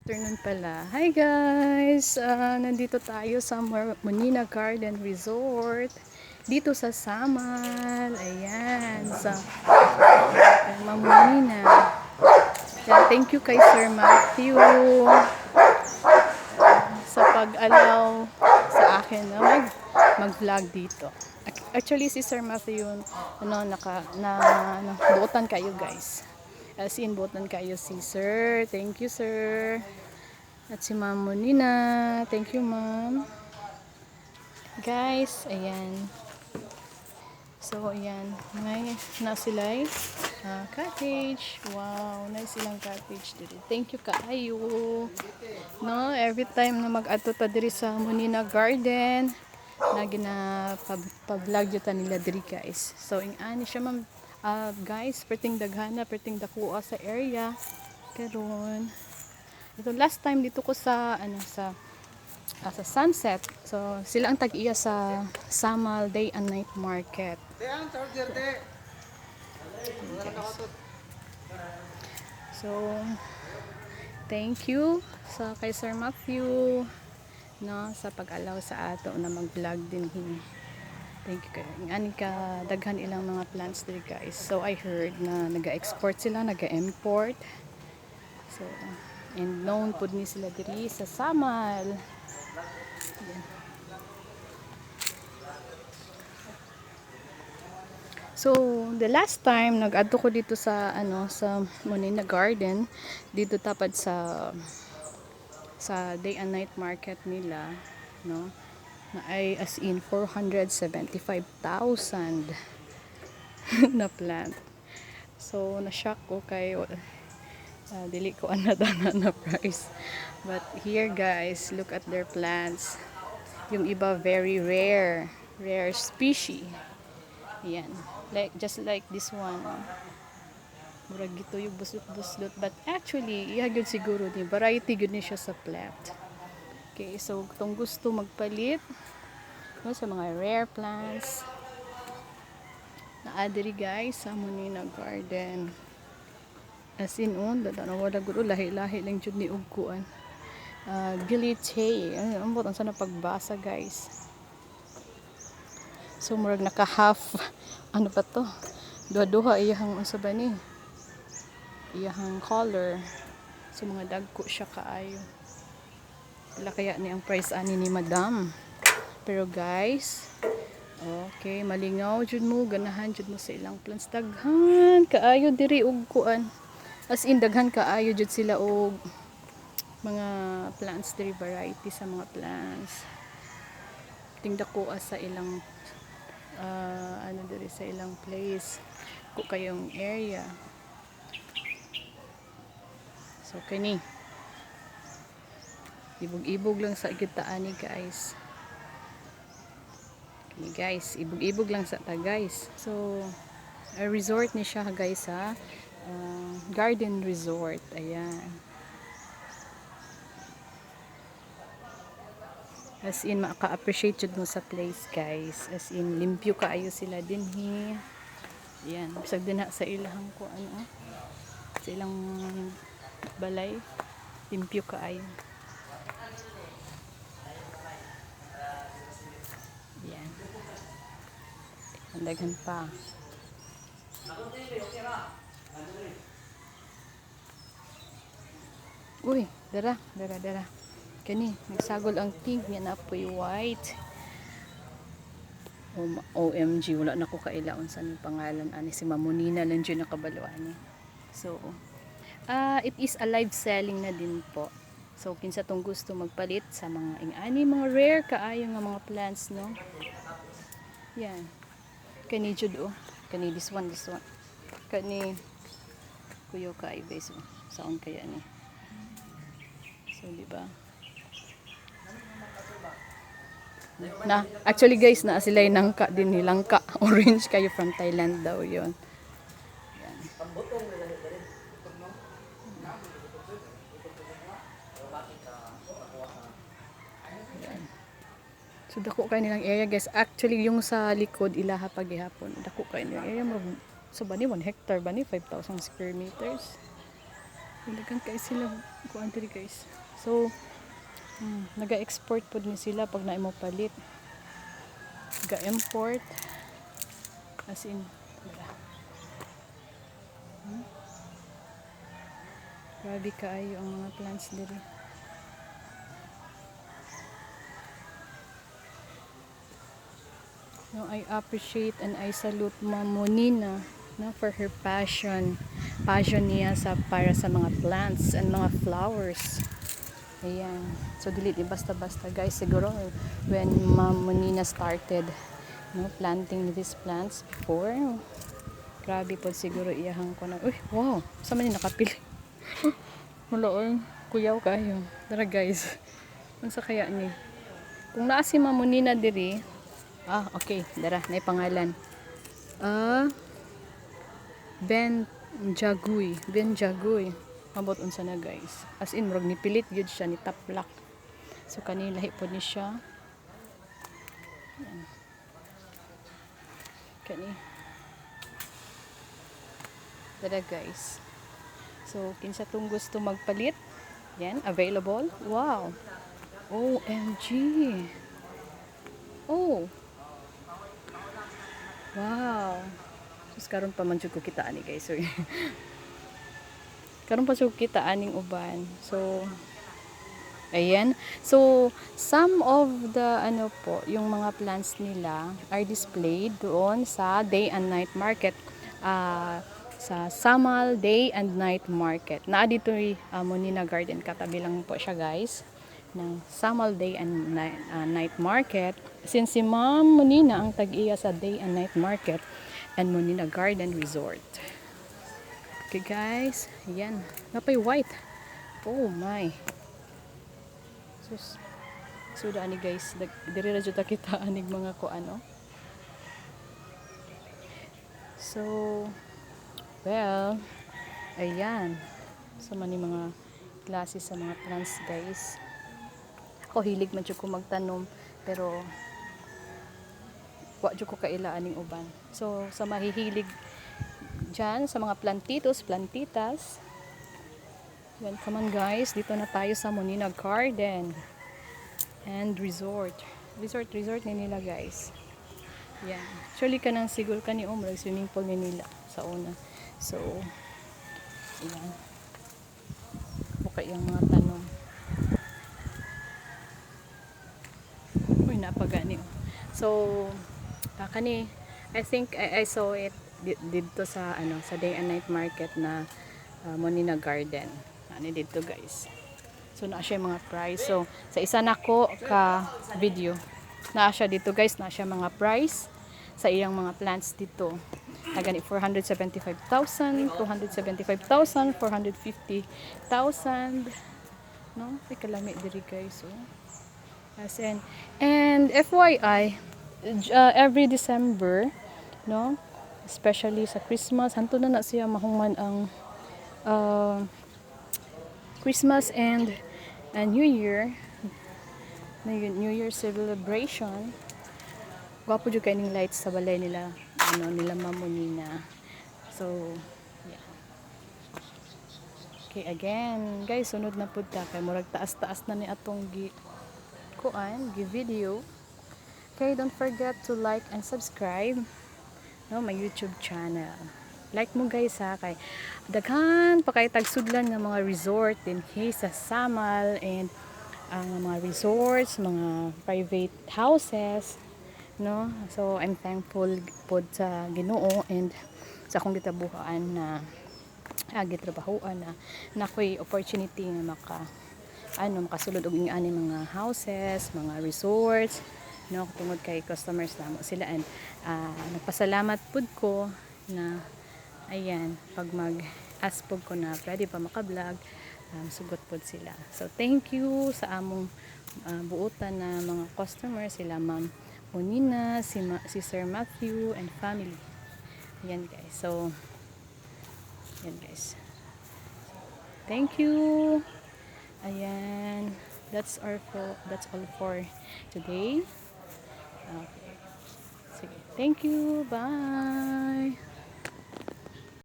afternoon pala. Hi guys! Nandito tayo sa Monina Garden Resort. Dito sa Samal. Ayan. Sa Ma'am Monina. Ayan, thank you kay Sir Matthew sa pag-allow sa akin na mag-vlog dito. Actually, si Sir Matthew buotan kayo guys. As in, buotan kayo si Sir. Thank you, Sir. At si Ma'am Monina. Thank you, Ma'am. Guys, ayan. So, ayan. May nasilay cottage. Wow, nice silang cottage dito. Thank you kaayo. No, every time na mag-ato ta diri sa Monina Garden, na gina-vlog yuta nila diri guys. So, ani siya ma'am. Guys, perting daghana, perting dakuha sa area. Karon ito last time dito ko sa sa Sunset. So sila ang tag-iya sa Samal Day and Night Market. So thank you sa kay Sir Matthew no sa pag-allow sa ato na mag-vlog din hin. Thank you kayo. Ani ka daghan ilang mga plants diri guys. So I heard na naga-export sila, naga-import. So and known pud ni sila diri sa Samal. Yeah. So the last time nag-adto ko dito sa sa Monina Garden dito tapad sa Day and Night Market nila no na ay as in 475,000 na plant. So na-shock ko kay dili ko anadana na price. But here guys, look at their plants. Yung iba very rare species. Yan. Like just like this one. Murag gito yung buslot-buslot but actually iya gyud siguro ni variety gyud ni siya sa plant. Okay, so kung gusto magpalit no, sa mga rare plants na adiri guys sa Monina Garden. As in on, na wala guro lahi-lahi lang jud ni ugkuan. Gilite. Ambot ang sana pagbasa guys. So murag naka half ano pa to? Duha-duha iyahang unsa ba ni? Iyahang color. So mga dagko siya kaayo. Wala kaya ni ang price ani ni Madam. Pero guys, okay, malingaw jud mo, ganahan jud mo sa ilang plants daghan kaayo diri ug kuan. As in daghan kaayo jud sila og mga plants diri, variety sa mga plants. Tingdako sa ilang diri sa ilang place ko kayong area. So kani ibog-ibog lang sa gitaan ni guys. Kani guys, ibog-ibog lang sa ta guys. So a resort ni siya guys ha. Garden resort. Ayan. As in maka-appreciate jud mo sa place guys. As in limpyo kaayo sila dinhi. Ayan, bisag din sa ilahang ko sa ilang balay limpyo kaayo. Ayan. Daghan pa. Uy, dara. Kani, nagsagol ang pink niya na apoy white. OMG, wala na ko kailaon sa ni pangalan ani si Ma'am Monina lang dyan nakabaluan ni. So, it is a live selling na din po. So, kinsa tong gusto magpalit sa mga ingani, mga rare kaayo nga mga plants, no? Yan. Kani jud Kani this one. Kani kuyo kay base saon kaya ni. So, di ba? Na actually guys na sila nangka din nilangka orange kayo from Thailand daw yon. Yan. Yan. So dako kay nilang area guys. Actually yung sa likod ilaha pagihapon. Dako kay nilang area mo so ba ni 1 hectare ba ni 5,000 square meters. Dagan kay sila kuan diri guys. So naga-export pod ni sila pag naimo palit. Ga-import as in grabe kaayo ang mga plants diri. No, I appreciate and I salute Ma'am Monina, no, for her passion niya para sa mga plants and mga flowers. Ayan. So dili di basta-basta guys, siguro when Ma'am Monina started, no, planting these plants before, grabe po siguro iyahang ko na, uy, wow, sama ni nakapili. Wala oy, kuyaw kayo. Tara guys. Unsa kaya ni? Kung naa si Ma'am Monina diri, okay, dara, nay pangalan. Ben Jaguy. Mabot unsa na guys. As in murag nipilit gyud siya ni taplak. So kani lahi pod ni siya. Yan. Kani. Dara guys. So kinsa tong gusto magpalit? Yan, available. Wow. OMG. Oh. Wow. Sus karon pa man jud ko kita ani guys. So, karon pa jud kita aning uban. So ayan. So some of the yung mga plants nila are displayed doon sa day and night market. Sa Samal Day and Night Market. Naa dito Monina Garden, katabi lang po siya guys ng Samal Day and Night Market. Since si Ma'am Monina ang tag-iya sa Day and Night Market and Monina Garden Resort. Okay guys, ayan. Napay white. Oh my. Sus. Suda ani guys, diri ra jud kita anig mga ko ano. So well, ayan. So man yung mga klase sa mga plants guys. Ako hilig man jud ko magtanom pero wa jud ko kailaan ning uban. So sa mahihilig dyan sa mga plantitas. Yan, come on guys, dito na tayo sa Monina Garden and Resort ni nila guys. Yan, actually kanang siguro kani umrag swimming pool ni nila sa una. So yan, buka yung mga tanom. Uy, napagani. So kani I think I saw it dito sa sa Day and Night Market na Monina Garden. Ani dito guys. So naa siya mga price. So sa isa nako ka video, naa siya dito guys, naa siya mga price sa iyang mga plants dito. Nagani 475,000, 275,000, 450,000. No, ay kalami diri guys. Oh. As in, and FYI, every December, no, especially sa Christmas, hanto na siya mahuman ang Christmas and New Year, New Year celebration. Gwapo jud kay ning lights sa balay nila, nila Ma'am Monina. So yeah. Okay, again guys, sunod na pud ta kay murag taas-taas na ni atong gi video. Okay, don't forget to like and subscribe my YouTube channel. Like mo guys ha, kay daghan pa kay tagsudlan nga mga resort din sa Samal and mga resorts, mga private houses, no? So I'm thankful pod sa Ginoo and sa akong gitabuhaan na gitrabahoan na nakoy opportunity nga makasulod og ani mga houses, mga resorts, no, tungod kay customers namo sila and nagpasalamat pud ko na ayan, pag mag-ask pud ko na pwede pa maka-vlog, sugot pud sila. So thank you sa among buotan na mga customers, sila Ma'am Monina, si Sir Matthew and family. Ayan guys. So ayan guys. Thank you. Ayan. That's all for today. Okay. Sige. Thank you. Bye.